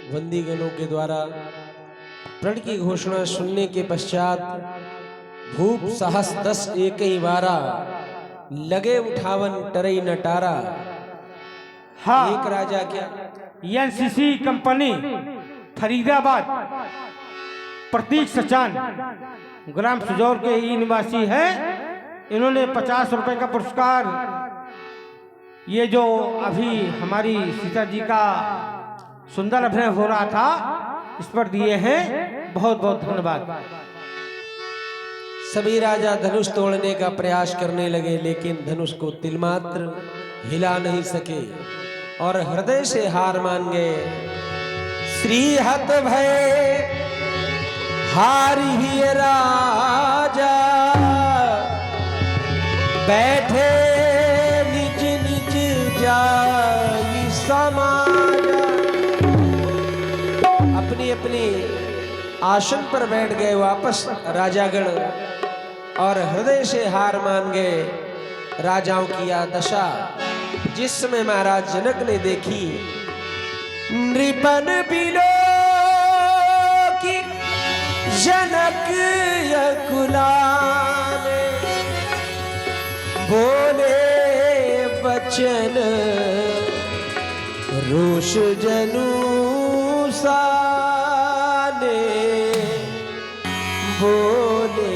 बंदीगणों के द्वारा प्रण की घोषणा सुनने के पश्चात भूप साहस 10 एक ही बारा लगे उठावन टरई नटारा। हाँ, एक राजा क्या एनसीसी कंपनी फरीदाबाद प्रतीक सचान ग्राम सुजौर के ही निवासी है। इन्होंने 50 रुपए का पुरस्कार ये जो अभी हमारी सीता जी का सुंदर अभिनय हो रहा था इस पर दिए हैं। बहुत बहुत धन्यवाद। सभी राजा धनुष तोड़ने का प्रयास करने लगे, लेकिन धनुष को तिलमात्र हिला नहीं सके और हृदय से हार मान गए। श्री हत भय हारी ही राजा बैठे निज निज जाई समाजा। अपनी अपनी आसन पर बैठ गए वापस राजागण और हृदय से हार मान गए। राजाओं की यह दशा जिस समय महाराज जनक ने देखी, नृपन बिलो की जनक यकुलाने बोले बचन रोष जनु साने बोले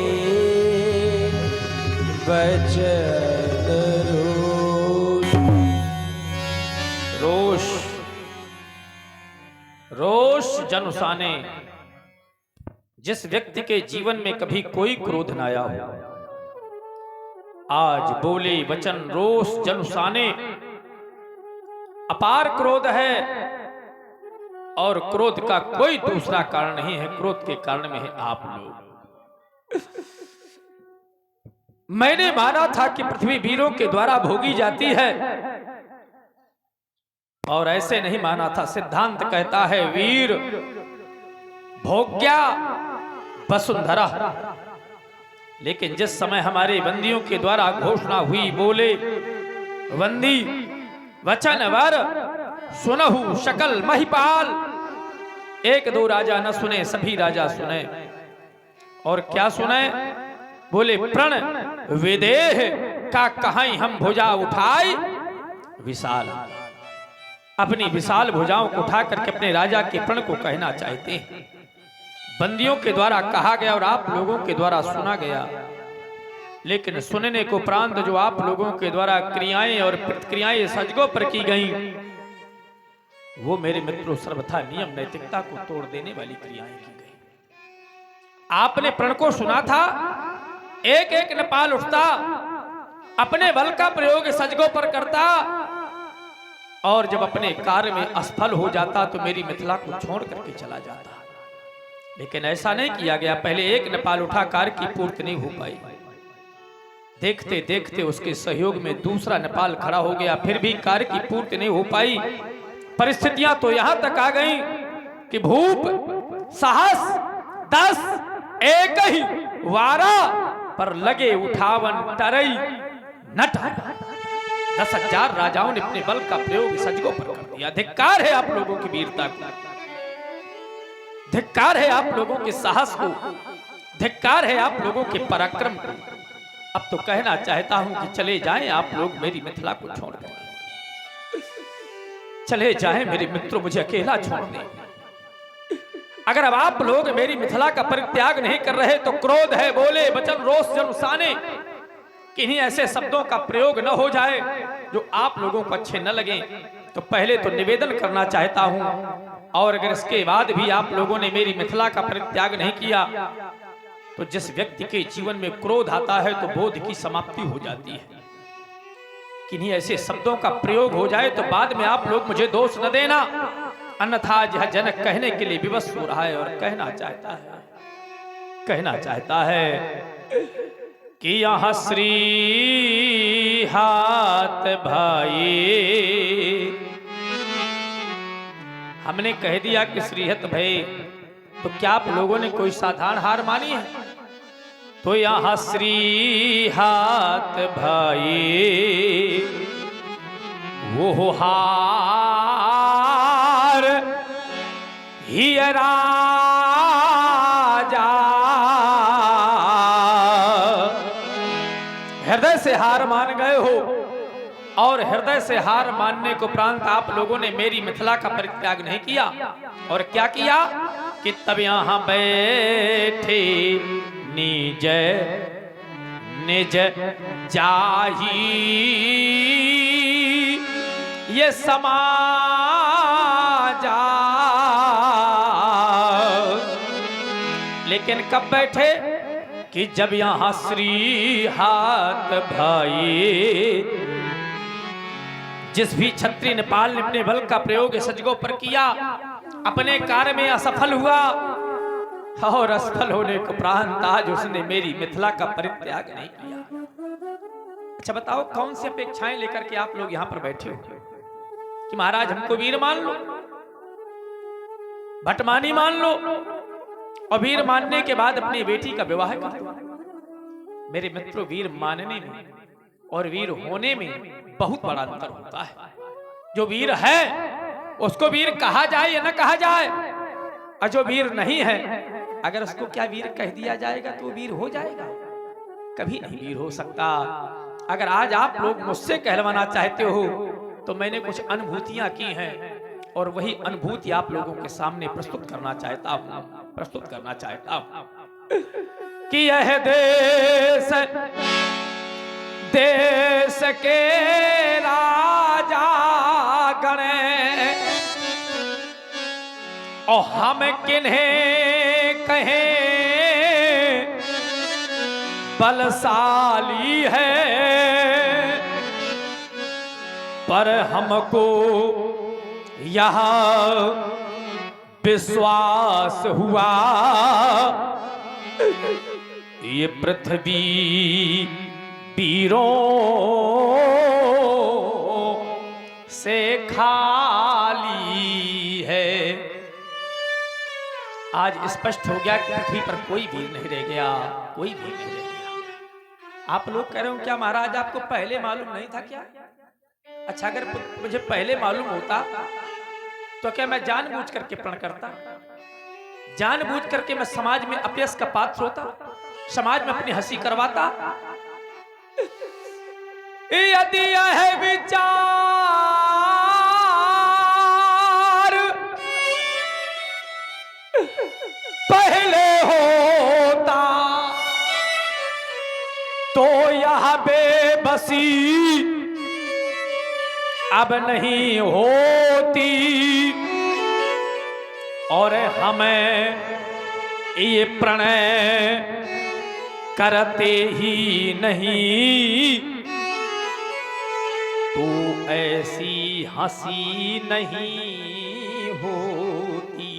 बचन रोष रोष जनुसाने। जिस व्यक्ति के जीवन में कभी कोई क्रोध न आया हो, आज बोले वचन रोष जनुसाने। अपार क्रोध है और क्रोध का कोई दूसरा कारण नहीं है, क्रोध के कारण में है आप लोग। मैंने माना था कि पृथ्वी वीरों के द्वारा भोगी जाती है और ऐसे नहीं माना था। सिद्धांत कहता है वीर भोग्या वसुंधरा। लेकिन जिस समय हमारे बंदियों के द्वारा घोषणा हुई, बोले वंदी वचन वर सुनहु शकल महिपाल। एक दो राजा न सुने, सभी राजा सुने। और क्या सुने? बोले प्रण विदेह का कहां हम भुजा उठाई विशाल। अपनी विशाल भुजाओं को उठा करके अपने राजा के प्रण को कहना चाहते हैं। बंदियों के द्वारा कहा गया और आप लोगों के द्वारा सुना गया, लेकिन सुनने को उपरांत जो आप लोगों के द्वारा क्रियाएं और प्रतिक्रियाएं सजगों पर की गई, वो मेरे मित्रों सर्वथा नियम नैतिकता को तोड़ देने वाली क्रियाएं की गई। आपने प्रण को सुना था, एक एक नेपाल उठता, अपने बल का प्रयोग सजगों पर करता और जब अपने कार्य में असफल हो जाता तो मेरी मिथिला को छोड़ करके चला जाता। लेकिन ऐसा नहीं किया गया। पहले एक नेपाल उठा, कार्य की पूर्ति नहीं हो पाई। देखते देखते उसके सहयोग में दूसरा नेपाल खड़ा हो गया, फिर भी कार्य की पूर्ति नहीं हो पाई। परिस्थितियां तो यहां तक आ गई कि भूप साहस 10 एक ही वारा पर लगे उठावन टरई नट। 10,000 राजाओं ने अपने बल का प्रयोग सजगों पर कर दिया। धिक्कार है आप लोगों की वीरता को, धिक्कार है आप लोगों के साहस को, धिक्कार है आप लोगों के पराक्रम को। अब तो कहना चाहता हूं कि चले जाएं आप लोग मेरी मिथिला को छोड़कर, चले जाएं मेरे मित्रों, मुझे अकेला छोड़ दें। अगर अब आप लोग मेरी मिथिला का परित्याग नहीं कर रहे तो क्रोध है बोले वचन रोष जनुसाने। किन्हीं ऐसे शब्दों का प्रयोग न हो जाए जो आप लोगों को अच्छे न लगे। तो पहले तो निवेदन करना चाहता हूं, और अगर इसके बाद भी आप लोगों ने मेरी मिथिला का परित्याग नहीं किया तो जिस व्यक्ति के जीवन में क्रोध आता है तो बोध की समाप्ति हो जाती है। किन्हीं ऐसे शब्दों का प्रयोग हो जाए तो बाद में आप लोग मुझे दोष न देना, अन्यथा यह जनक कहने के लिए विवश हो रहा है और कहना चाहता है कि यहाँ श्री हाथ भाई। हमने कह दिया कि श्रीहत भाई, तो क्या आप लोगों ने कोई साधारण हार मानी है? तो यहाँ श्री हाथ भाई वो हार ही राजा हृदय से हार मान गए हो, और हृदय से हार मानने को उपरांत आप लोगों ने मेरी मिथिला का परित्याग नहीं किया। और क्या किया कि तब यहां बैठे निज निज जाही ये समाजा। लेकिन कब बैठे कि जब यहां श्री हाथ भाई, जिस भी क्षत्रिय नेपाल ने अपने बल का प्रयोग सजगों पर किया, अपने कार्य में असफल हुआ, और असफल होने को उपरांत आज उसने मेरी मिथिला का परित्याग नहीं किया। अच्छा बताओ, कौन सी अपेक्षाएं लेकर के आप लोग यहां पर बैठे हो कि महाराज हमको वीर मान लो, भटमानी मान लो, और वीर मानने के बाद अपनी बेटी का विवाह कर दो। मेरे मित्रों, वीर मानने में और वीर होने में बहुत बड़ा अंतर होता है। जो वीर है उसको वीर कहा जाए या न कहा जाए, और जो वीर नहीं है अगर उसको क्या वीर कह दिया जाएगा तो वीर हो जाएगा? कभी नहीं वीर हो सकता। अगर आज आप लोग मुझसे कहलवाना चाहते हो तो मैंने कुछ अनुभूतियां की हैं, और वही अनुभूति आप लोगों के सामने प्रस्तुत करना चाहता हूं कि यह देश के राजा गणे, और हम किन्हें कहें बलशाली है, पर हमको यहाँ विश्वास हुआ ये पृथ्वी वीरों से खाली है। आज स्पष्ट हो गया कि पृथ्वी पर कोई वीर नहीं रह गया, कोई वीर नहीं रह गया। आप लोग कह रहे हो क्या महाराज आपको पहले मालूम नहीं था क्या? अच्छा, अगर मुझे पहले मालूम होता तो क्या मैं जानबूझ करके प्रण करता? जानबूझ करके मैं समाज में अपयश का पात्र होता, समाज में अपनी हंसी करवाता? यदि यह विचार पहले होता तो यह बेबसी अब नहीं होती, और हमें ये प्रणय करते ही नहीं तो ऐसी हंसी नहीं होती।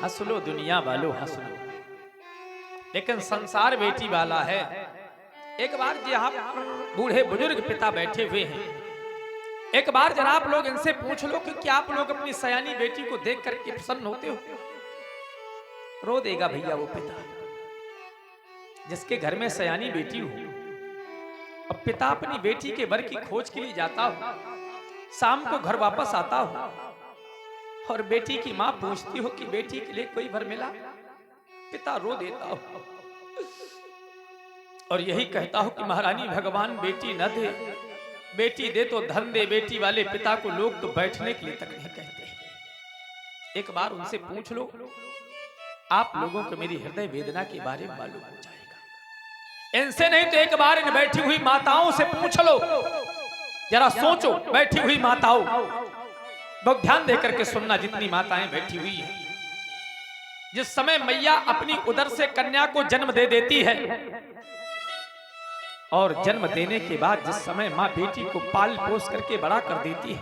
हंस लो दुनिया वालों, हंस लो, लेकिन संसार बेटी वाला है। एक बार जहां बूढ़े बुजुर्ग पिता बैठे हुए हैं, एक बार जरा आप लोग इनसे पूछ लो कि क्या आप लोग अपनी सयानी बेटी को देख करके प्रसन्न होते हो? रो देगा भैया वो पिता जिसके घर में सयानी बेटी हो। अब पिता अपनी बेटी के वर की खोज के लिए जाता हो, शाम को घर वापस आता हो, और बेटी की मां पूछती हो कि बेटी के लिए कोई वर मिला? पिता रो देता हो और यही कहता हो कि महारानी भगवान बेटी न दे, बेटी दे तो धन दे। बेटी वाले पिता को लोग तो बैठने के लिए तक नहीं कहते। एक बार उनसे पूछ लो, आप लोगों को मेरी हृदय वेदना के बारे में मालूम हो जाएगा। इनसे नहीं तो एक बार इन बैठी हुई माताओं से पूछ लो, जरा सोचो। बैठी हुई माताओं, बहुत ध्यान देकर के सुनना, जितनी माताएं बैठी हुई हैं। जिस समय मैया अपनी उदर से कन्या को जन्म दे देती है, और जन्म देने के बाद जिस समय मां बेटी को पाल पोस करके बड़ा कर देती है,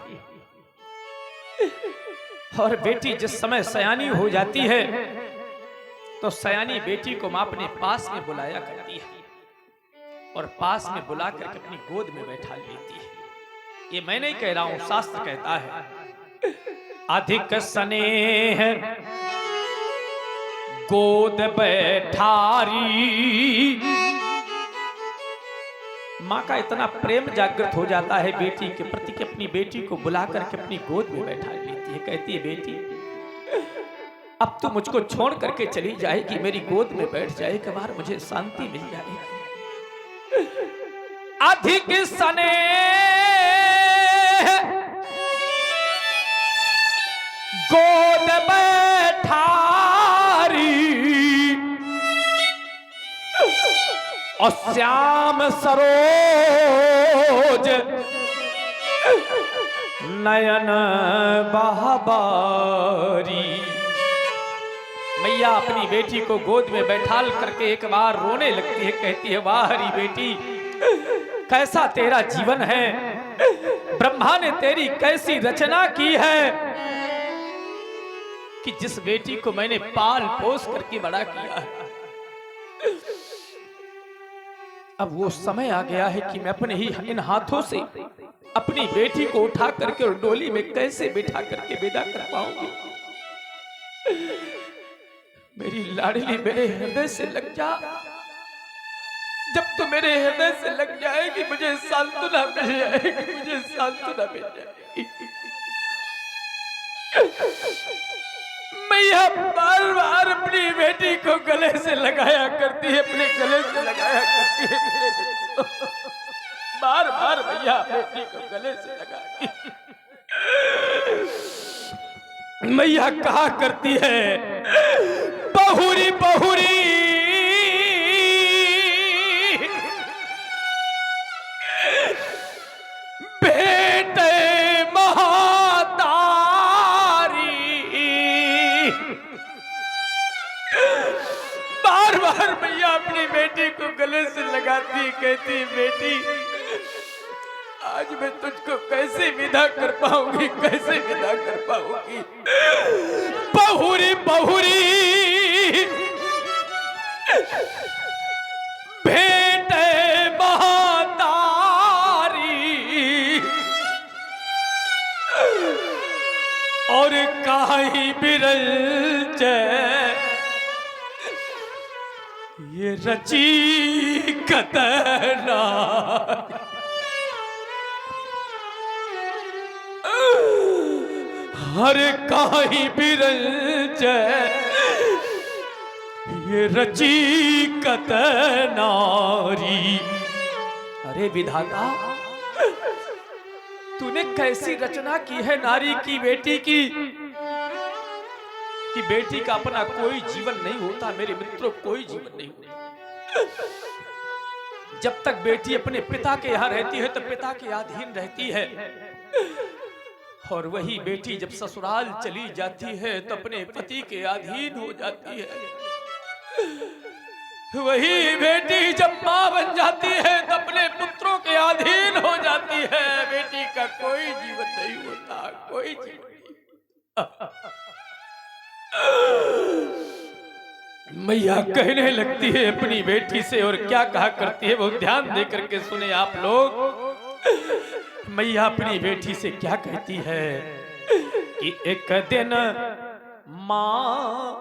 और बेटी जिस समय सयानी हो जाती है, तो सयानी बेटी को मां अपने पास में बुलाया करती है, और पास में बुला करके अपनी गोद में बैठा लेती है। ये मैं नहीं कह रहा हूं, शास्त्र कहता है, अधिक स्नेह गोद बैठारी। मां का इतना प्रेम जागृत हो जाता है बेटी के प्रति कि अपनी बेटी को बुला करके अपनी गोद में बैठा लेती है। है, कहती है बेटी अब तू मुझको छोड़ करके चली जाएगी, मेरी गोद में बैठ जाए, एक बार मुझे शांति मिल जाएगी। अधिक सने गोद बैठारी और श्याम सरोज नयन बहाबारी। मैया अपनी बेटी को गोद में बैठाल करके एक बार रोने लगती है, कहती है वाह हरी बेटी, कैसा तेरा जीवन है, ब्रह्मा ने तेरी कैसी रचना की है कि जिस बेटी को मैंने पाल पोस करके बड़ा किया है, अब वो समय आ गया है कि मैं अपने ही इन हाथों से अपनी बेटी को उठा करके और डोली में कैसे बिठा करके विदा कर पाऊंगी। मेरी लाडली मेरे हृदय से लग जा, जब तो मेरे हृदय से लग जाएगी मुझे सांत्वना मिल जाएगी, मुझे सांत्वना मिल जाएगी। मैया बार बार अपनी बेटी को गले से लगाया करती है, अपने गले से लगाया करती है मेरे बेटे को, बार बार मैया बेटी को गले से लगाती। मैया कहा करती है बहुरी बहुरी बेटे बार मैया अपनी बेटी को गले से लगाती, कहती बेटी आज मैं तुझको कैसे विदा कर पाऊंगी, कैसे विदा कर पाऊंगी। बहुरी बहुरी भेंटे महातारी और काही बिरल ये रची कतरा हर काही बिरंज ये रची कतनारी। अरे विधाता तूने कैसी रचना की है नारी की, बेटी की, कि बेटी का अपना कोई जीवन नहीं होता। मेरे मित्रों कोई जीवन नहीं होता। जब तक बेटी अपने पिता के यहाँ रहती है तो पिता के अधीन रहती है, और वही बेटी जब ससुराल चली जाती है तो अपने पति के अधीन हो जाती है। वही बेटी जब मां बन जाती है तो अपने पुत्रों के अधीन हो जाती है। बेटी का कोई जीवन नहीं होता, कोई जीवन नहीं। मैया कहने लगती है अपनी बेटी से, और क्या कहा करती है वो ध्यान दे करके सुने आप लोग। मैया अपनी बेटी से क्या कहती है कि एक दिन मां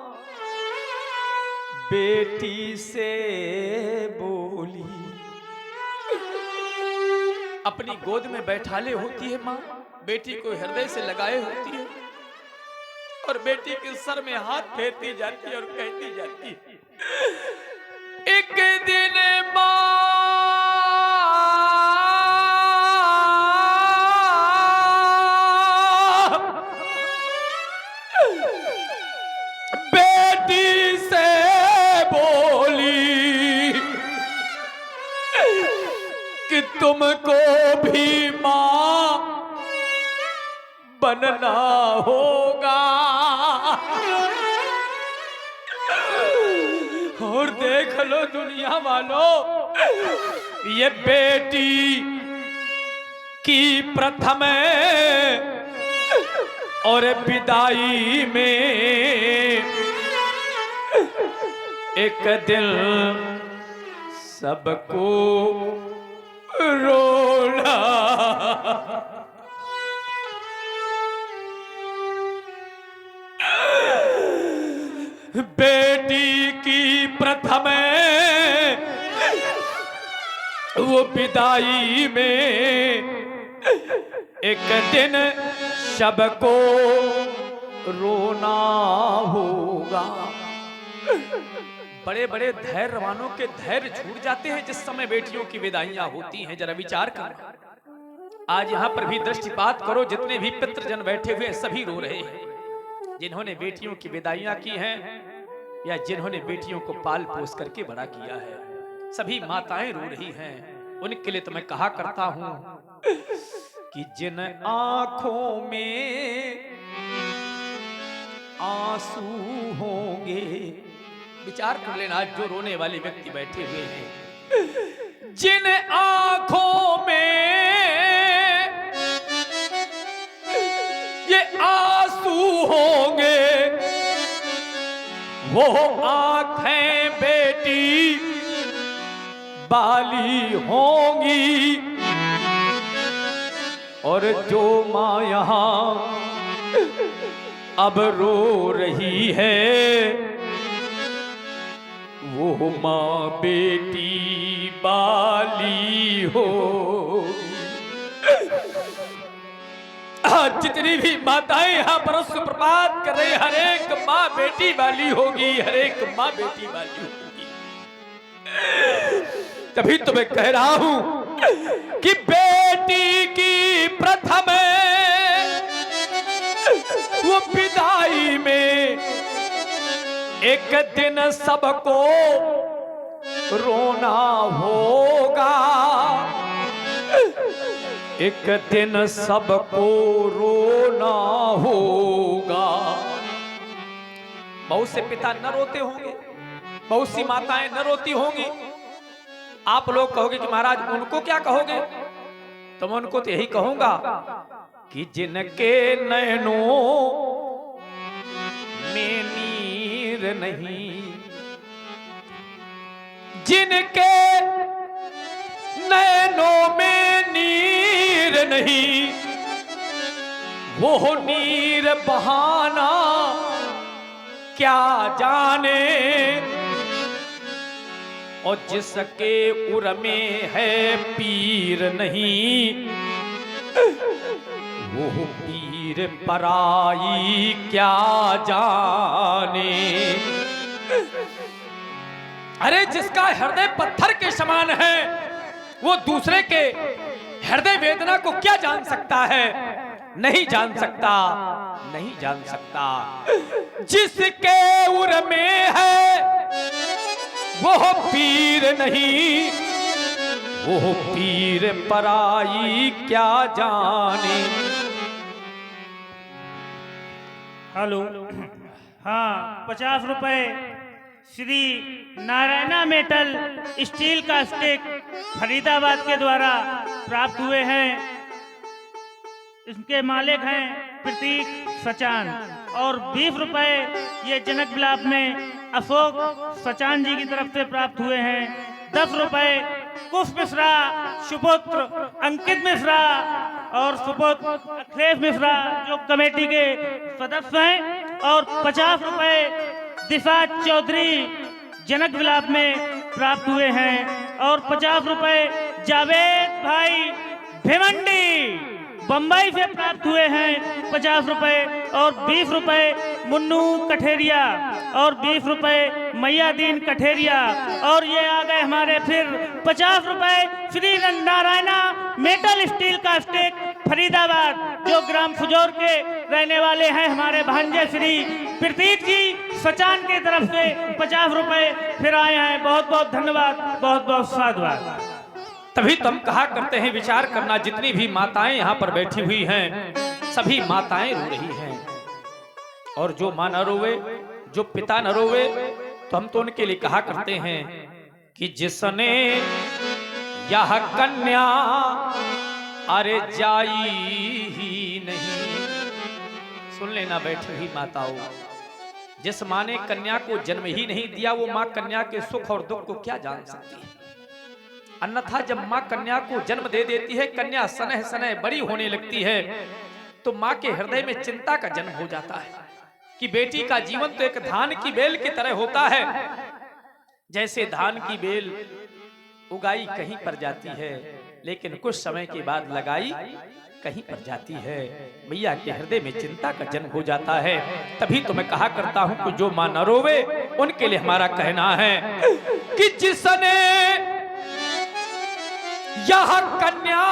बेटी से बोली, अपनी गोद में बैठाले होती है मां, बेटी को हृदय से लगाए होती है और बेटी के सर में हाथ फेरती जाती है और कहती जाती है एक दिन मां बेटी से बोली कि तुमको भी मां बनना होगा। और देख लो दुनिया वालों, ये बेटी की प्रथम और विदाई में एक दिल सबको रोना। बेटी की प्रथम वो विदाई में एक दिन सबको बड़े बड़े धैर्यवानों के धैर्य छूट जाते हैं जिस समय बेटियों की विदाइयां होती हैं। जरा विचार करो, आज यहाँ पर भी दृष्टिपात करो, जितने भी पितृजन बैठे हुए सभी रो रहे हैं। जिन्होंने बेटियों की विदाइयां की हैं या जिन्होंने बेटियों को पाल पोस करके बड़ा किया है, सभी माताएं रो रही हैं। उनके लिए तो मैं कहा करता हूं कि जिन आंखों में आंसू होंगे, विचार कर लेना, आज जो रोने वाले व्यक्ति बैठे हुए हैं, जिन आंखों में ये आंसू होंगे, वो आंखें बेटी बाली होंगी। और जो माँ यहाँ अब रो रही है, वो माँ बेटी बाली हो। आज जितनी भी माताएं यहाँ पर सुप्रभात कर रहे, हर एक माँ बेटी वाली होगी, हर एक माँ बेटी वाली होगी। तभी तो मैं कह रहा हूं कि बेटी की प्रथम वो विदाई में एक दिन सबको रोना होगा, एक दिन सबको रोना होगा। बहुत से पिता न रोते होंगे, बहुत सी माताएं न रोती होंगी। आप लोग कहोगे कि महाराज उनको क्या कहोगे, तो मैं उनको तो यही कहूंगा कि जिनके नैनों में नीर नहीं, जिनके नैनों में नीर नहीं, वो नीर बहाना क्या जाने। और जिसके उर में है पीर नहीं, वो पीर पराई क्या जाने। अरे जिसका हृदय पत्थर के समान है, वो दूसरे के हृदय वेदना को क्या जान सकता है? नहीं जान सकता, नहीं जान सकता। जिसके उर में है वो पीर नहीं, वो पीर पराई क्या जाने। हेलो, हाँ 50 रुपए श्री नारायणा मेटल स्टील का स्टिक फरीदाबाद के द्वारा प्राप्त हुए हैं। इसके मालिक हैं प्रतीक सचान। और 20 रुपए ये जनक बिलाप में अशोक सचान जी की तरफ से प्राप्त हुए हैं। 10 रुपए कुश मिश्रा, सुपुत्र अंकित मिश्रा और सुपुत्र अखिलेश मिश्रा जो कमेटी के सदस्य हैं। और 50 रुपए दिशा चौधरी जनक विलाप में प्राप्त हुए हैं। और 50 रुपए जावेद भाई भिवंडी बंबई से प्राप्त हुए हैं 50 रुपए। और 20 रुपए मुन्नू कठेरिया और 20 रुपए मैयादीन कठेरिया। और ये आ गए हमारे फिर 50 रुपए श्री नारायणा मेटल स्टील का स्टिक फरीदाबाद जो ग्राम फुजौर के रहने वाले हैं हमारे भांजे श्री प्रतीक जी सचान की तरफ से 50 रुपए फिर आए हैं। बहुत बहुत धन्यवाद, बहुत बहुत साधुवाद। तभी तो हम कहा करते हैं, विचार करना, जितनी भी माताएं यहाँ पर बैठी हुई हैं सभी माताएं रो रही हैं। और जो मां न रोवे, जो पिता न रोवे, तो हम तो उनके लिए कहा करते हैं कि जिसने यह कन्या अरे जाई ही नहीं। सुन लेना बैठी हुई माताओं, जिस मां ने कन्या को जन्म ही नहीं दिया, वो मां कन्या के सुख और दुख को क्या जान सकती है। अन्यथा जब मां कन्या को जन्म दे देती है, कन्या सनह सनह बड़ी होने लगती है, तो मां के हृदय में चिंता का जन्म हो जाता है कि बेटी का जीवन तो एक धान की बेल की तरह होता है। जैसे धान की बेल उगाई कहीं पर जाती है, लेकिन कुछ समय के बाद लगाई कहीं पर जाती है। मैया के हृदय में चिंता का जन्म हो जाता है। तभी तो मैं कहा करता हूं कि जो मां न रोवे उनके लिए हमारा कहना है कि जिसने यह कन्या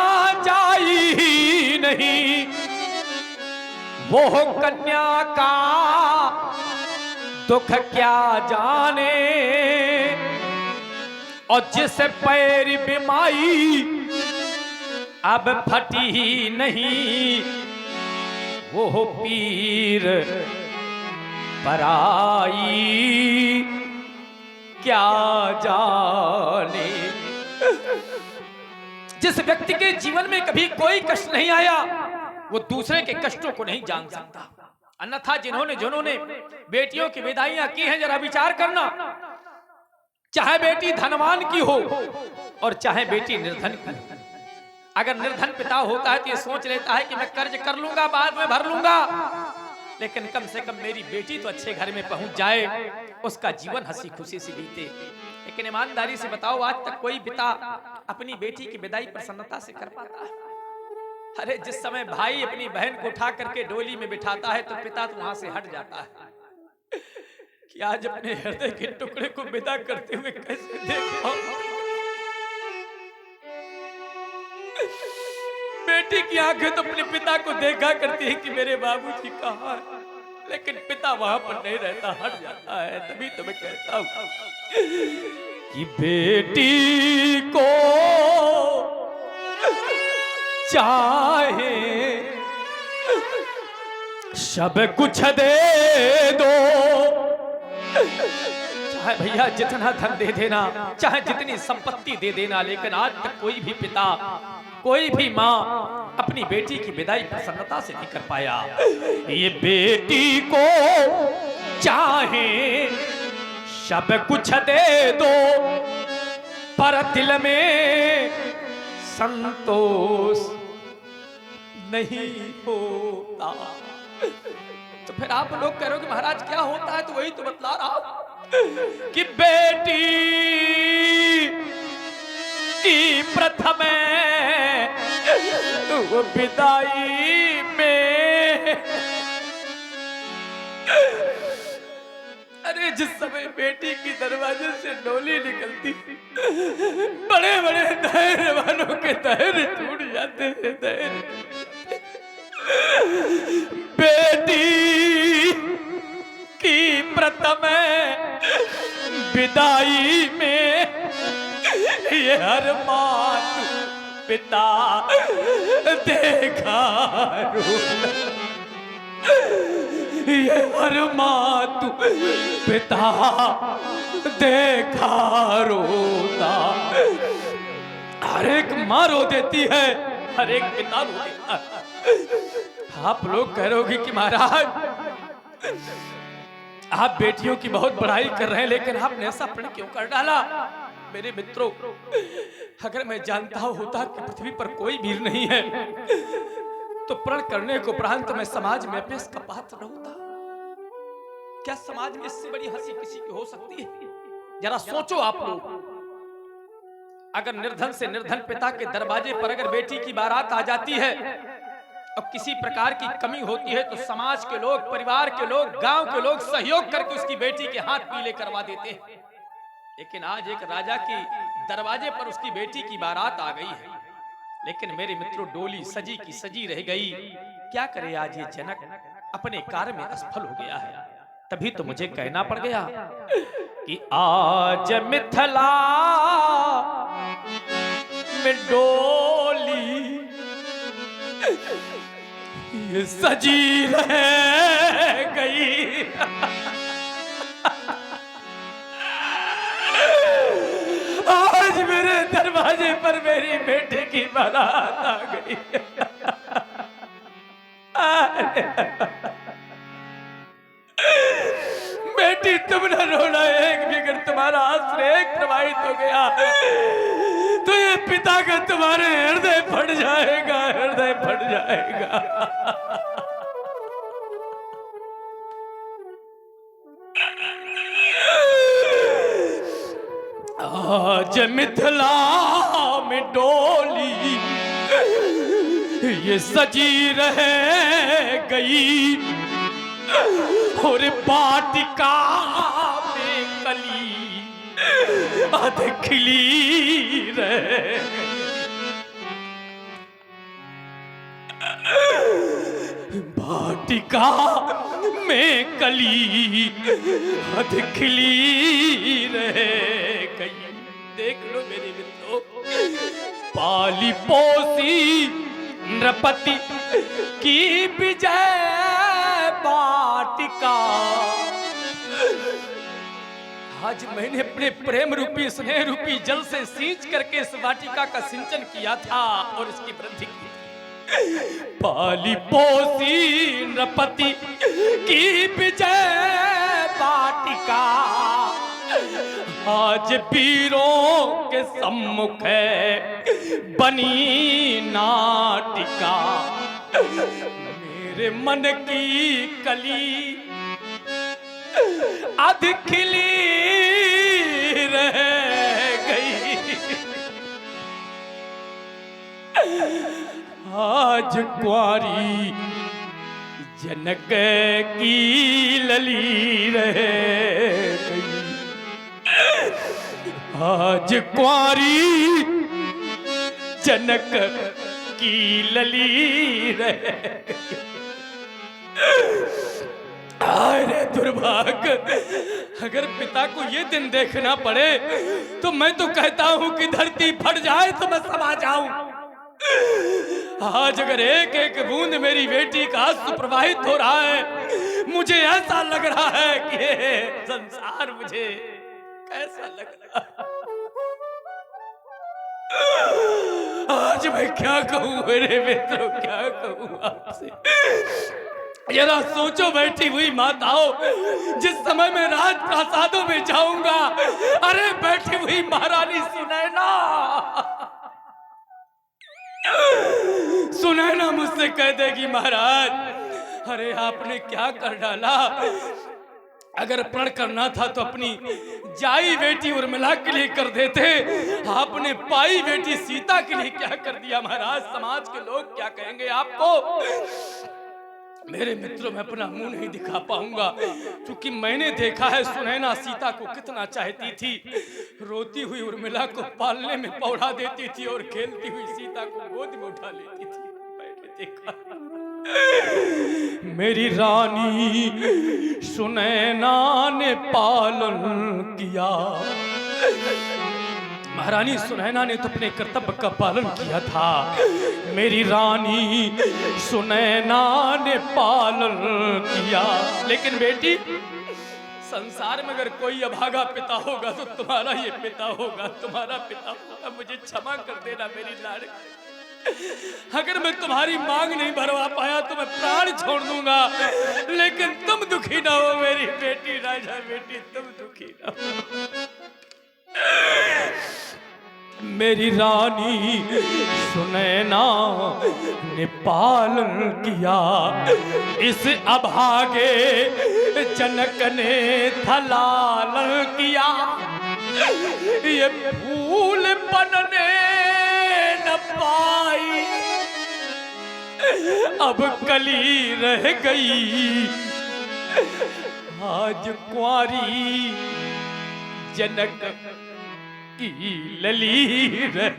जाई नहीं, वो कन्या का दुख क्या जाने। और जिस पैर बिमाई अब फटी नहीं, वो पीर पराई क्या जाने। जिस व्यक्ति के जीवन में कभी कोई कष्ट नहीं आया, वो दूसरे के कष्टों को नहीं जान सकता। अन्यथा जिन्होंने बेटियों की विदाइयां की हैं, जरा विचार करना। चाहे बेटी धनवान की हो और चाहे बेटी निर्धन की। अगर निर्धन पिता होता है तो ये सोच लेता है कि मैं कर्ज कर लूंगा, बाद में भर लूंगा, लेकिन कम से कम मेरी बेटी तो अच्छे घर में पहुंच जाए, उसका जीवन हंसी खुशी से बीते। लेकिन ईमानदारी से बताओ, आज तक कोई पिता अपनी बेटी की विदाई प्रसन्नता से कर पाता है? अरे जिस समय भाई अपनी बहन को उठा करके डोली में बिठाता है तो पिता तो वहां से हट जाता है कि आज अपने हृदय के टुकड़े को विदा करते हुए कैसे देखो। बेटी की आंखें तो अपने पिता को देखा करती है कि मेरे बाबूजी कहाँ है, लेकिन पिता वहां पर नहीं रहता, हट जाता है। तभी तो मैं कहता हूं कि बेटी को चाहे सब कुछ दे दो, चाहे भैया जितना धन दे देना, चाहे जितनी संपत्ति दे देना, लेकिन आज तक कोई भी पिता, कोई भी माँ अपनी बेटी की विदाई प्रसन्नता से नहीं कर पाया। ये बेटी को चाहे सब कुछ दे दो, पर दिल में संतोष नहीं होता। तो फिर आप लोग कह रहे हो कि महाराज क्या होता है, तो वही तो बतला रहा हूं कि बेटी की प्रथम विदाई में, अरे जिस समय बेटी की दरवाजे से डोली निकलती, बड़े बड़े धैर्य वालों के धैर्य टूट जाते हैं। धैर्य बेटी की प्रथम विदाई में ये हर माता पिता देखा रोना, ये हर माता पिता देखा रोता। हर एक माँ रो देती है, हर एक पिता रो देता है। आप लोग कह रहे कि महाराज आप बेटियों की बहुत बड़ाई कर रहे हैं, लेकिन आपने ऐसा प्रण क्यों कर डाला? मेरे मित्रों, अगर मैं जानता होता कि पृथ्वी पर कोई वीर नहीं है, तो प्रण करने को उपरांत मैं समाज में अपेश का पात्र न होता। क्या समाज में इससे बड़ी हंसी किसी की हो सकती है? जरा सोचो आप लोग, अगर निर्धन से निर्धन पिता के दरवाजे पर अगर बेटी की बारात आ जाती है और किसी प्रकार की कमी होती है, तो समाज के लोग, परिवार के लोग, गांव के लोग सहयोग करके उसकी बेटी के हाथ पीले करवा देते हैं। लेकिन आज एक राजा की दरवाजे पर उसकी बेटी की बारात आ गई है, लेकिन मेरे मित्रों डोली सजी की सजी रह गई। क्या करे आज ये जनक अपने कार्य में असफल हो गया है। तभी तो मुझे कहना पड़ गया कि आज मिथिला में डोली ये सजी रह गई। आज मेरे दरवाजे पर मेरी बेटे की बारात आ गई। बेटी तुम न रोना, एक बिगड़ तुम्हारा आश्रय एक प्रवाहित हो गया तो ये पिता का तुम्हारे हृदय फट जाएगा, हृदय फट जाएगा। आज मिथिला में डोली ये सजी रह गई और वाटिका में कली अध खिली रह वाटिका में कली अध खिली रह गई। देख लो मेरे मित्रों, पाली पोसी नृपति की विजय वाटिका। आज मैंने अपने प्रेम रूपी स्नेह रूपी जल से सींच करके इस वाटिका का सिंचन किया था और इसकी वृद्धि की। पाली पोसी नृपति की विजय वाटिका आज वीरों के सम्मुख है बनी नाटिका। मेरे मन की कली अध खिली रह गई। आज कुंवारी जनक की लली रह गई। आज कुंवारी जनक की लली रह गई। अरे दुर्भाग्य, अगर पिता को ये दिन देखना पड़े तो मैं तो कहता हूं कि धरती फट जाए तो मैं समा जाऊं। आज अगर एक एक बूंद मेरी बेटी का आंसू प्रवाहित हो रहा है, मुझे ऐसा लग रहा है कि ये संसार मुझे कैसा लग रहा है। आज मैं क्या कहूं मेरे मित्रों, क्या कहूं आपसे। जरा सोचो बैठी हुई माताओं, जिस समय मैं राज प्रासादों में जाऊंगा, अरे बैठी हुई महारानी सुनैना सुनैना मुझसे कह देगी, महाराज अरे आपने क्या कर डाला। अगर प्रण करना था तो अपनी जाई बेटी उर्मिला के लिए कर देते, आपने पाई बेटी सीता के लिए क्या कर दिया। महाराज समाज के लोग क्या कहेंगे आपको। मेरे मित्रों, मैं अपना मुंह नहीं दिखा पाऊंगा, क्योंकि मैंने देखा है सुनैना सीता को कितना चाहती थी। रोती हुई उर्मिला को पालने में पौड़ा देती थी और खेलती हुई सीता को गोद में उठा लेती थी। मैंने देखा मेरी रानी सुनैना ने पालन किया। महारानी सुनैना ने तो अपने कर्तव्य का पालन किया था। मेरी रानी सुनैना ने पालन किया। लेकिन बेटी, संसार में अगर कोई अभागा पिता होगा तो तुम्हारा ये पिता होगा, तुम्हारा पिता होगा। मुझे क्षमा कर देना मेरी लाडली। अगर मैं तुम्हारी मांग नहीं भरवा पाया तो मैं प्राण छोड़ दूंगा, लेकिन तुम दुखी ना हो मेरी बेटी। राजा बेटी, तुम दुखी ना हो। मेरी रानी सुनैना ने पालन किया, इस अभागे जनक ने थलालन किया। ये फूल बनने न पाई, अब कली रह गई। आज कुंवारी जनक की लली रह।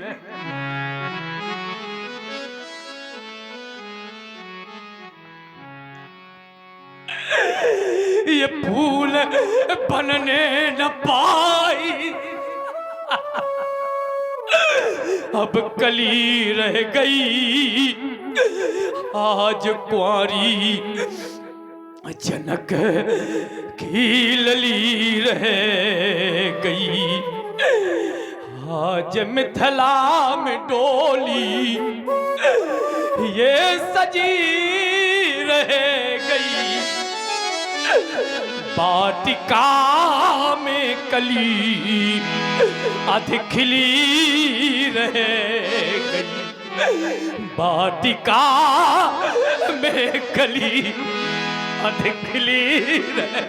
ये फूल बनने न पाई, अब कली रह गई। आज कुंवारी जनक की लली रह गई। आज मिथिला में डोली ये सजी रह गई। वाटिका में कली अध खिली रह गई। वाटिका में कली अध खिली रह।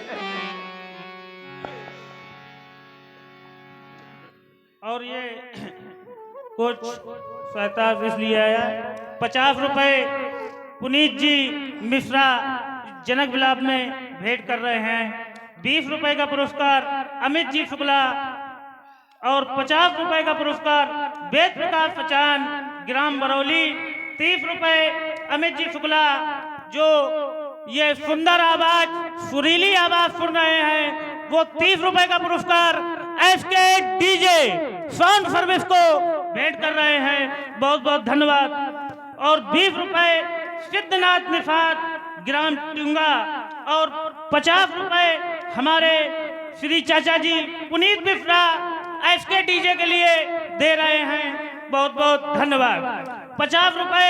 और ये कुछ सहायता इसलिए आया। 50 रुपए पुनीत जी मिश्रा जनक विलाप में भेंट कर रहे हैं। 20 रुपए का पुरस्कार अमित जी शुक्ला और 50 रुपए का पुरस्कार वेद प्रकाश सचान ग्राम बरौली। 30 रुपए अमित जी शुक्ला जो ये सुंदर आवाज सुरीली आवाज सुन रहे हैं वो 30 रुपए का पुरस्कार एसके डीजे साउंड सर्विस को भेंट कर रहे हैं। बहुत बहुत धन्यवाद। और 20 रुपए सिद्धनाथ निषाद ग्राम टुंगा और 50 रुपए हमारे श्री चाचा जी पुनीत मिश्रा एसके डीजे के लिए दे रहे हैं। बहुत बहुत धन्यवाद। 50 रुपए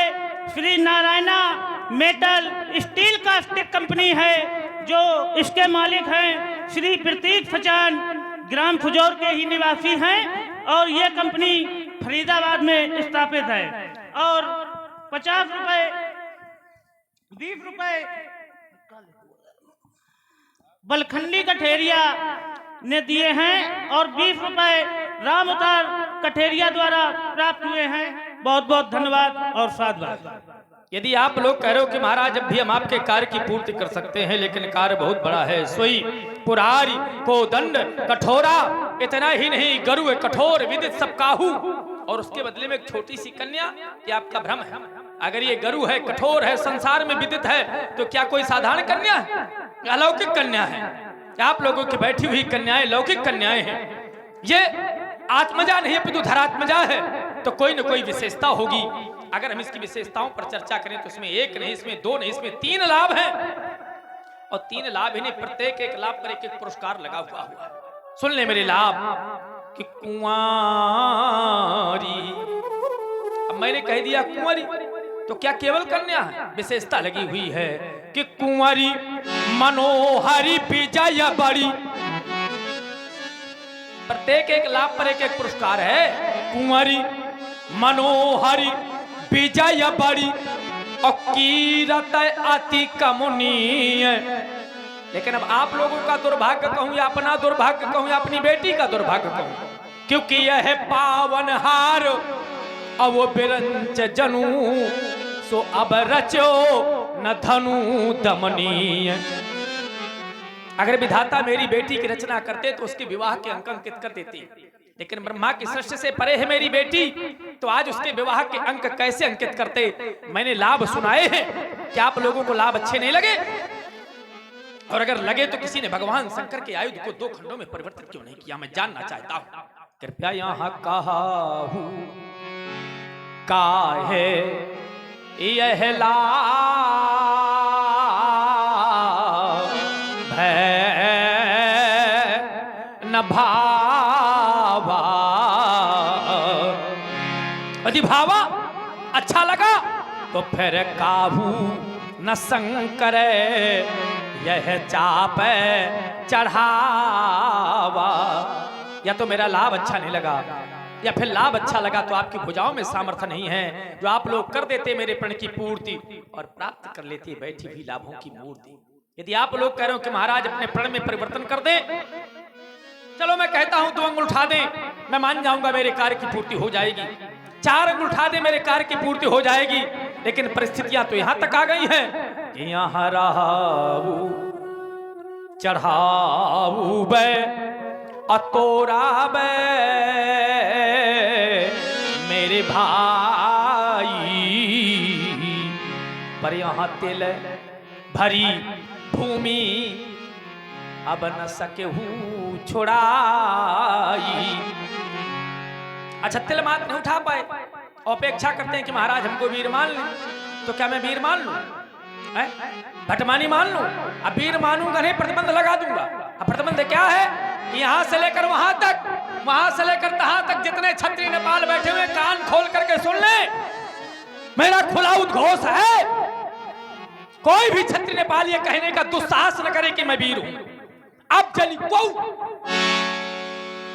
श्री नारायणा मेटल स्टील का स्टिक कंपनी है जो इसके मालिक हैं श्री प्रतीक सचान ग्राम फुजौर के ही निवासी हैं और ये कंपनी फरीदाबाद में स्थापित है। और 50 रुपए 20 रुपए बलखंडी कठेरिया ने दिए हैं और 20 रुपए राम अवतार कठेरिया द्वारा प्राप्त हुए हैं। बहुत बहुत धन्यवाद और साधुवाद। यदि आप लोग कह रहे हो कि महाराज अब भी हम आपके कार्य की पूर्ति कर सकते हैं लेकिन कार्य बहुत बड़ा है, सोई पुरारी कोदंड कठोरा, इतना ही नहीं गरु कठोर विदित सब काहू, और उसके बदले में एक छोटी सी कन्या, ये आपका भ्रम है। अगर ये गरु है कठोर है संसार में विदित है तो क्या कोई साधारण कन्या है? अलौकिक कन्या है। आप लोगों की बैठी हुई कन्याएं लौकिक कन्याएं हैं। ये आत्मजा नहीं अपितु धरात्मजा है तो कोई न कोई विशेषता होगी। अगर हम इसकी विशेषताओं पर चर्चा करें तो इसमें एक नहीं, इसमें दो नहीं, इसमें 3 लाभ हैं और 3 लाभ ही नहीं, प्रत्येक एक लाभ पर एक एक पुरस्कार लगा हुआ है। सुन ले मेरे लाभ कि कुंवारी, अब मैंने कह दिया कुंवारी तो क्या केवल कन्या है? विशेषता लगी हुई है कि कुंवारी मनोहरी विजय बड़ी, प्रत्येक एक लाभ पर एक एक पुरस्कार है। कुंवारी मनोहरी विजय बड़ी और कीरत अति कमुनीय। लेकिन अब आप लोगों का दुर्भाग्य कहूं या अपना दुर्भाग्य कहूं या अपनी बेटी का दुर्भाग्य कहूं, क्योंकि यह पावन हार और वो बिरंच जनू सो अब रचो न धनु दमनीय। अगर विधाता मेरी बेटी की रचना करते तो उसके विवाह के अंक अंकित कर देते, लेकिन ब्रह्मा की सृष्टि से परे है मेरी बेटी तो आज उसके विवाह के अंक कैसे अंकित करते? मैंने लाभ सुनाए हैं, क्या आप लोगों को लाभ अच्छे नहीं लगे? और अगर लगे तो किसी ने भगवान शंकर के आयुध को 2 खंडों में परिवर्तित क्यों नहीं किया? मैं जानना चाहता हूं। कृपया यहाँ कहा काहे यह लाभ न भावा, यदि भावा अच्छा लगा तो फिर काहू न शंकर यह चाप चढ़ावा। या तो मेरा लाभ अच्छा नहीं लगा या फिर लाभ अच्छा लगा तो आपकी भुजाओं में सामर्थ्य नहीं है जो आप लोग कर देते मेरे प्रण की पूर्ति और प्राप्त कर लेते बैठी हुई लाभों की मूर्ति। यदि आप लोग कह रहे हो कि महाराज अपने प्रण में परिवर्तन कर दे, चलो मैं कहता हूं 2 अंगुल उठा दे, मैं मान जाऊंगा मेरे कार्य की पूर्ति हो जाएगी। 4 अंगुल उठा दे, मेरे कार्य की पूर्ति हो जाएगी। लेकिन परिस्थितियां तो यहां तक आ गई हैं कि यहां रहाऊ चढ़ाऊ बे अतोरा बे मेरे भाई, पर यहाँ तिल भरी भूमि अब न सके हूँ छुड़ाई। अच्छा तिल मात नहीं उठा पाए, अपेक्षा करते हैं कि महाराज हमको वीर मान लें, तो क्या मैं वीर मान लूं? भटमानी मान लूं? अब वीर मानूंगा नहीं, प्रतिबंध लगा दूंगा। अब प्रतिबंध क्या है? यहां से लेकर वहां तक, वहां से लेकर तहां तक जितने छत्री नेपाल बैठे हुए कान खोल करके सुन ले, मेरा खुला उद्घोष है। कोई भी छत्री नेपाल ये कहने का दुस्साहस न करे कि मैं वीर हूं। अब चली को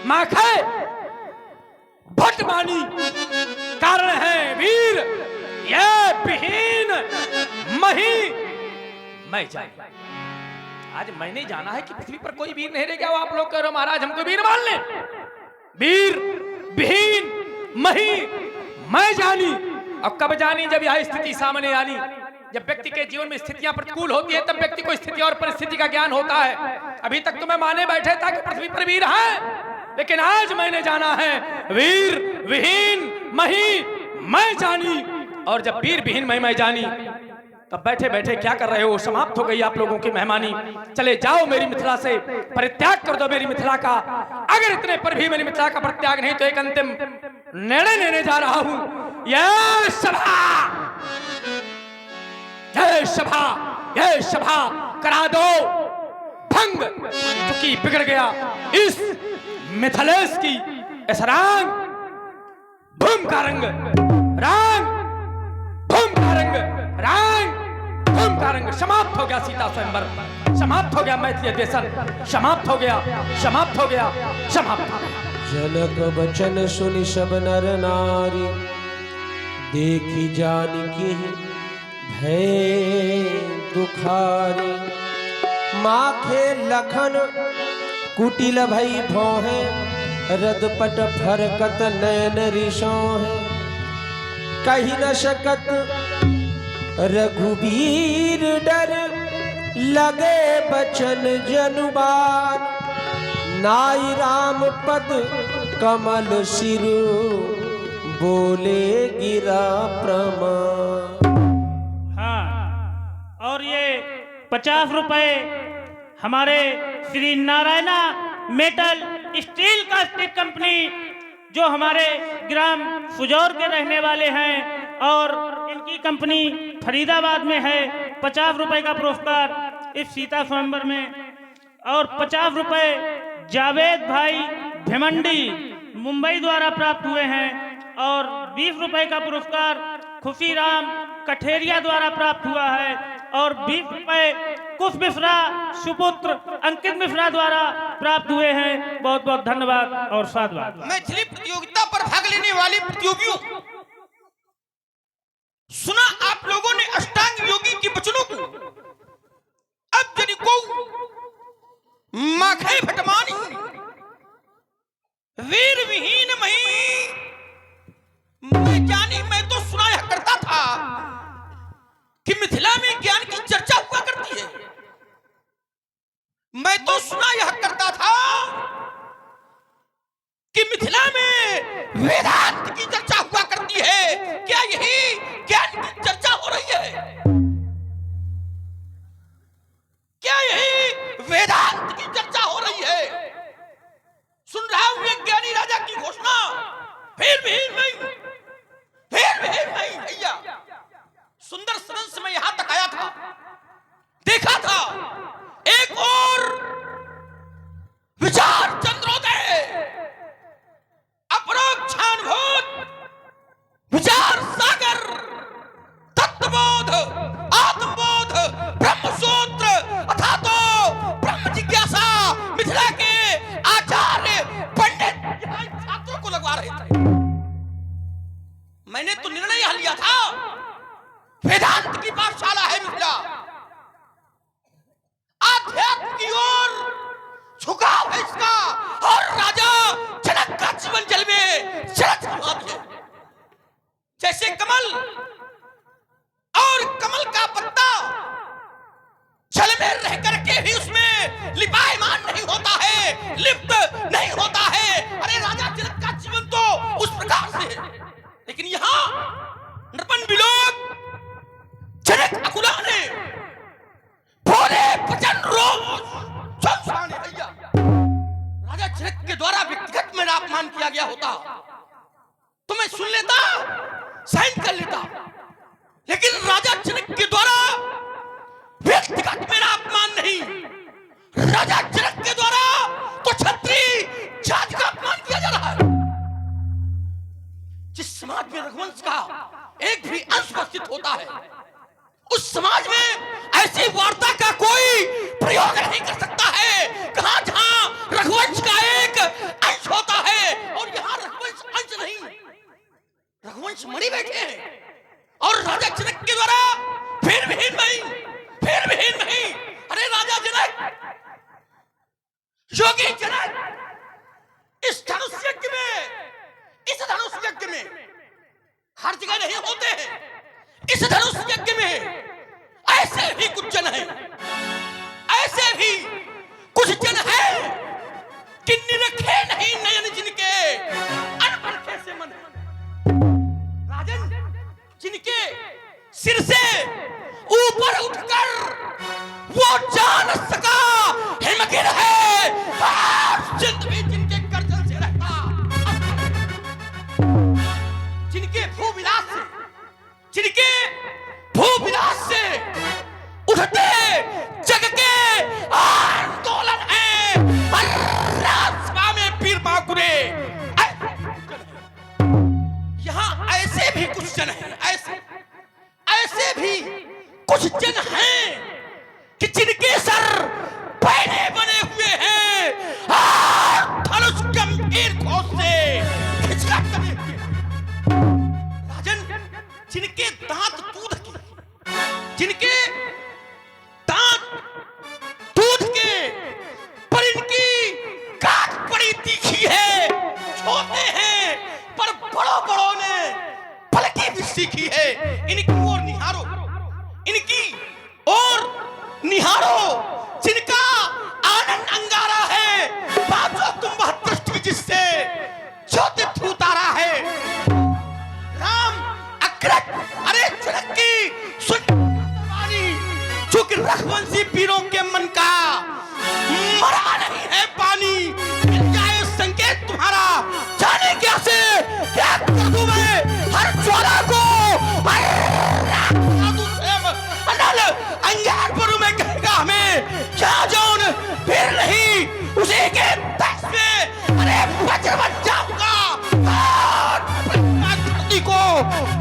माखे भटमानी कारण है वीर, ये विहीन मही मैं जान। आज मैंने जाना है कि पृथ्वी पर कोई वीर नहीं रह गया। आप लोग कह रहे हो महाराज हमको वीर मान ले। वीर विहीन मही मैं जानी। और कब जानी? जब यह स्थिति सामने आनी। जब व्यक्ति के जीवन में स्थितियां प्रतिकूल होती है तब व्यक्ति को स्थिति और परिस्थिति का ज्ञान होता है। अभी तक तो मैं माने बैठे था कि पृथ्वी पर वीर है, लेकिन आज मैंने जाना है वीर विहीन मही मैं जानी। और जब वीर विहीन मही मैं जानी तब बैठे बैठे क्या कर रहे हो? समाप्त हो गई आप लोगों की मेहमानी। चले जाओ मेरी मिथिला से, परित्याग कर दो मेरी मिथिला का। अगर इतने पर भी मेरी मिथिला का परित्याग नहीं तो एक अंतिम निर्णय लेने जा रहा हूं। यह सभा करा दो भंग, क्योंकि बिगड़ गया इस मिथिलेश की इस रांग भूम का रंग, रांग भूम का रंग, रांग भूम का रंग। समाप्त हो गया सीता स्वयंवर, समाप्त हो गया मैथिली अधिवेशन, समाप्त हो गया, समाप्त हो गया, समाप्त हो गया। जनक बचन सुनि सब नर नारी, देखी जानकी भय दुखारी। माखे लखन कुटिल भई भोहे, रदपट फरकत नयन रिसोहे। कही न सकत रघुबीर डर, लगे बचन जनुबान। नाई राम पद कमल सिरु, बोले गिरा प्रमाण। हाँ, और ये 50 रुपए हमारे Shri Narayana metal steel caustic company जो हमारे ग्राम सुजौर के रहने वाले हैं और इनकी कंपनी फरीदाबाद में है। 50 रुपए का पुरस्कार इस सीता स्वयंवर में, और 50 रुपए जावेद भाई भिमंडी मुंबई द्वारा प्राप्त हुए हैं, और 20 रुपए का पुरस्कार खुशीराम कठेरिया द्वारा प्राप्त हुआ है, और 20 रुपए कुश मिश्रा सुपुत्र अंकित मिश्रा द्वारा प्राप्त हुए हैं। बहुत बहुत धन्यवाद और साधुवाद। मैथिली प्रतियोगिता पर भाग लेने वाले प्रतियोगियों, सुना आप लोगों ने अष्टांग योगी के वचनों को। अब जदि को माखे भटमानी, वीर विहीन मही मैं जानी। मैं तो सुनाया करता था कि मिथिला में ज्ञान की चर्चा हुआ करती है। मैं तो सुना यह करता था कि मिथिला में वेदांत की चर्चा हुआ करती है। क्या यही ज्ञान की चर्चा हो रही है? क्या यही वेदांत की चर्चा हो रही है? सुन रहा हूं एक ज्ञानी राजा की घोषणा, फिर भी भैया सुंदर सरस में यहां तक आया था, देखा था एक और विचार चंद्रोदय, अपरोक्षानुभूत विचार सागर, तत्वबोध, आत्मबोध, ब्रह्मसूत्र अथा तो ब्रह्म जिज्ञासा मिथिला के आचार्य पंडित छात्रों को लगवा रहे थे। मैंने तो निर्णय यह लिया था, वेदांत की पाठशाला है मिथिला, आध्यात्म की ओर झुकाव है इसका, और राजा जनक का जीवन जल में जलत है। जैसे कमल और कमल का पत्ता जल में रह करके भी उसमें लिपायमान नहीं होता है, लिप्त नहीं होता है। अरे राजा जनक का जीवन तो उस प्रकार से है, लेकिन यहां नृपन बिलोक जनक अकुला ने बोले वचन रोज संसाने भैया। राजा जनक के द्वारा व्यक्तिगत मेरा अपमान किया गया होता तो मैं सुन लेता, साइन कर लेता, लेकिन राजा जनक के द्वारा व्यक्तिगत मेरा अपमान नहीं, राजा जनक के द्वारा तो क्षत्रिय जाति का अपमान किया जा रहा है। जिस समाज में रघुवंश का एक भी अंश उपस्थित होता है, उस समाज में ऐसी वार्ता का कोई प्रयोग नहीं कर सकता है कहां जहां रघुवंश का एक अंश होता है, और यहां रघुवंश अंश नहीं, रघुवंश मणि बैठे हैं। और राजा जनक के द्वारा फिर भी नहीं। अरे राजा जनक, योगी जनक, इस धनुष यज्ञ में इस धनुष यज्ञ में हर जगह नहीं होते हैं। इस धनुष यज्ञ में ऐसे भी कुछ जन हैं, ऐसे भी कुछ जन हैं कि निरखे नहीं नयन जिनके अनपढ़े से मन है। राजन, जिनके सिर से ऊपर उठकर वो जान सका हिमगिर है, जिंद भी जिनके गर्दन से रहता, जिनके भूविलास से उठते जग के आंदोलन है। राजसभा में पीर बांकुरे, यहाँ ऐसे भी कुछ जन हैं, ऐसे भी कुछ जन हैं कि जिनके सर पहले बने हुए हैं, धनुष गंभीर घोष से खिंचकर बने हुए हैं। राजन, जिनके दांत दूध के, जिनके दांत दूध के, पर इनकी काट बड़ी तीखी है। छोटे हैं पर बड़ों बड़ों ने पलकी भी सीखी है। इनकी ओर निहारो, इनकी ओर निहारो, जिनका आनंद अंगारा है। बाजो तुम वह दृष्टि जिससे ज्योति उतारा है। राम अग्रज, अरे जनक की सुन वाणी, चूंकि रघुवंशी पीरों के मन का मरा नहीं है पानी। मिल जाए संकेत तुम्हारा, जाने कैसे क्या कर दूं मैं हर ज्वाला को। अंगार पर मैं कहेगा हमें क्या जौन फिर नहीं उसी के तख्त में, अरे वज्र बन जाऊंगा धरती को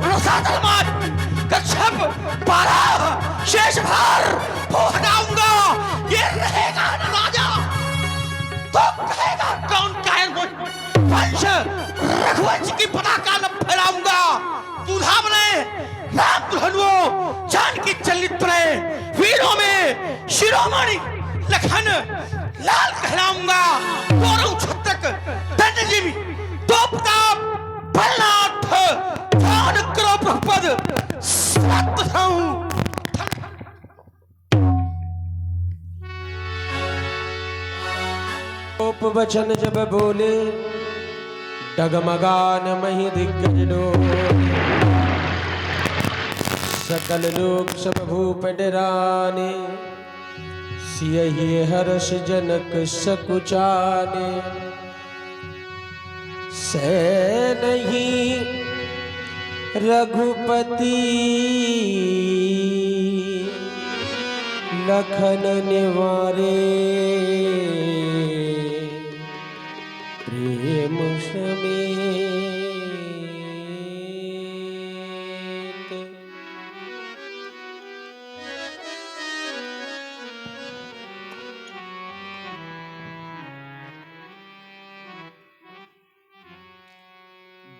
रसातल मत कच्छप पारा शेष भार हो हटाऊंगा। ये रहेगा न राजा तो कहेगा कौन कायन हो, वंश रघुवंश की पताका न फहराऊंगा। दूल्हा बने राम दुल्हनुओ, जानकी चलित बने वीरों में शिरोमणि लखन लाल कहलाऊंगा। गौरव छत्रक दंडजीवी दो प्रताप बलनाथ ध्यान करो प्रभुपद सत्य हूं। उपवचन जब बोले डगमगान मही दिग्गज डोले। सकल लोक सब भूप डराने, सियहि हर्ष जनक सकुचाने। सै नहीं रघुपति लखन निवारे, प्रेम समेत।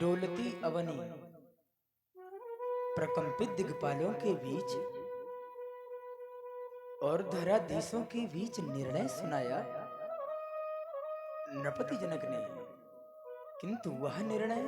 डोलती अवनी प्रकंपित दिग्पालों के बीच और धराधीशों के बीच निर्णय सुनाया नृपति जनक ने, किंतु वह निर्णय